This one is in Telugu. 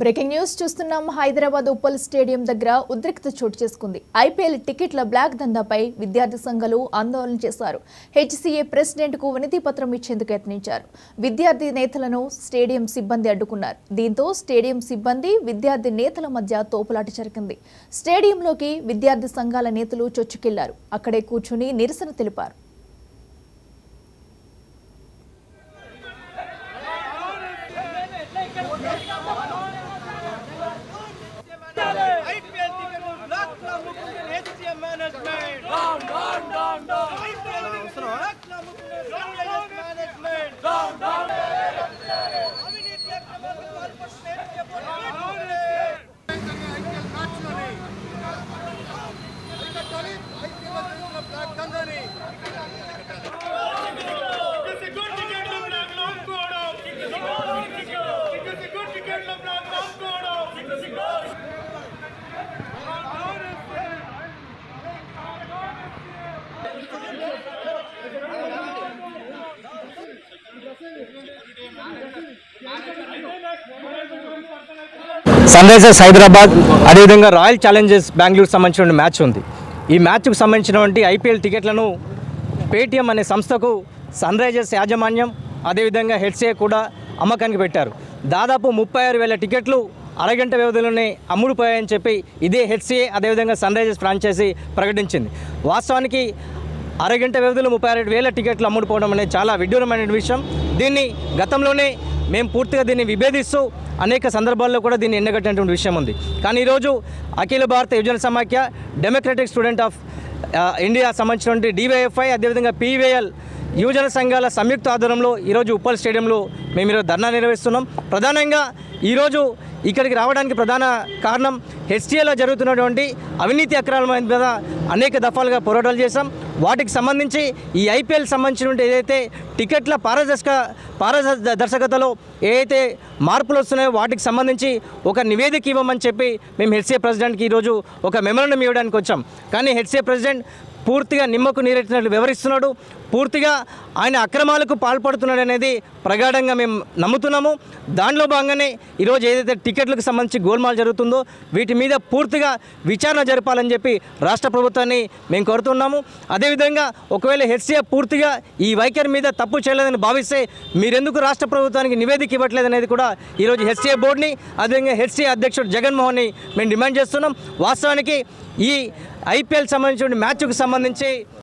బ్రేకింగ్ న్యూస్ చూస్తున్నాం. హైదరాబాద్ ఉప్పల్ స్టేడియం దగ్గర ఉద్రిక్తత చోటు చేసుకుంది. ఐపీఎల్ టికెట్ల బ్లాక్ దందాపై విద్యార్థి సంఘాలు ఆందోళన చేశారు. హెచ్సీఏ ప్రెసిడెంట్ కు వినతి పత్రం ఇచ్చేందుకు యత్నించారు. విద్యార్థి నేతలను స్టేడియం సిబ్బంది అడ్డుకున్నారు. దీంతో స్టేడియం సిబ్బంది విద్యార్థి నేతల మధ్య తోపులాట జరిగింది. స్టేడియంలోకి విద్యార్థి సంఘాల నేతలు చొచ్చుకెళ్లారు. అక్కడే కూర్చుని నిరసన తెలిపారు. సన్ రైజర్స్ హైదరాబాద్ అదేవిధంగా రాయల్ ఛాలెంజర్స్ బెంగళూరు సంబంధించిన మ్యాచ్ ఉంది. ఈ మ్యాచ్కు సంబంధించినటువంటి ఐపీఎల్ టికెట్లను పేటీఎం అనే సంస్థకు సన్ రైజర్స్ యాజమాన్యం అదేవిధంగా హెచ్సీఏ కూడా అమ్మకానికి పెట్టారు. దాదాపు 36,000 టికెట్లు అరగంట వ్యవధిలోనే అమ్ముడుపోయాయని చెప్పి ఇదే హెచ్సీఏ అదేవిధంగా సన్ రైజర్స్ ఫ్రాంచైజీ ప్రకటించింది. వాస్తవానికి అరగంట వ్యవధిలో 36,000 టికెట్లు అమ్ముడుపోవడం అనేది చాలా విడ్డూరమైన విషయం. దీన్ని గతంలోనే మేము పూర్తిగా దీన్ని విభేదిస్తూ అనేక సందర్భాల్లో కూడా దీన్ని ఎండగట్టినటువంటి విషయం ఉంది. కానీ ఈరోజు అఖిల భారత యువజన సమాఖ్య, డెమోక్రటిక్ స్టూడెంట్ ఆఫ్ ఇండియా సంబంధించినటువంటి డివైఎఫ్ఐ అదేవిధంగా పీవీఎల్ యువజన సంఘాల సంయుక్త ఆధ్వర్యంలో ఈరోజు ఉప్పల్ స్టేడియంలో మేము ఈరోజు ధర్నా నిర్వహిస్తున్నాం. ప్రధానంగా ఈరోజు ఇక్కడికి రావడానికి ప్రధాన కారణం హెచ్సీఏలో జరుగుతున్నటువంటి అవినీతి అక్రమాల మీద అనేక దఫాలుగా పోరాటాలు చేశాం. వాటికి సంబంధించి ఈ ఐపీఎల్ సంబంధించినటువంటి ఏదైతే టికెట్ల పారదర్శకతలో ఏదైతే మార్పులు వస్తున్నాయో వాటికి సంబంధించి ఒక నివేదిక ఇవ్వమని చెప్పి మేము హెచ్సీఏ ప్రెసిడెంట్కి ఈరోజు ఒక మెమోరాండం ఇవ్వడానికి వచ్చాం. కానీ హెచ్సీఏ ప్రెసిడెంట్ పూర్తిగా నిమ్మకు నీరెట్టినట్లు వివరిస్తున్నాడు. పూర్తిగా ఆయన అక్రమాలకు పాల్పడుతున్నాడు అనేది ప్రగాఢంగా మేము నమ్ముతున్నాము. దానిలో భాగంగానే ఈరోజు ఏదైతే టికెట్లకు సంబంధించి గోల్మాల్ జరుగుతుందో వీటి మీద పూర్తిగా విచారణ జరపాలని చెప్పి రాష్ట్ర ప్రభుత్వాన్ని మేము కోరుతున్నాము. అదేవిధంగా ఒకవేళ హెచ్సీఏ పూర్తిగా ఈ వైఖరి మీద తప్పు చేయలేదని భావిస్తే మీరెందుకు రాష్ట్ర ప్రభుత్వానికి నివేదిక ఇవ్వట్లేదు అనేది కూడా ఈరోజు హెచ్సీఏ బోర్డుని అదేవిధంగా హెచ్సీఏ అధ్యక్షుడు జగన్మోహన్ని మేము డిమాండ్ చేస్తున్నాం. వాస్తవానికి ఈ ఐపీఎల్ సంబంధించిన మ్యాచ్కు సంబంధించి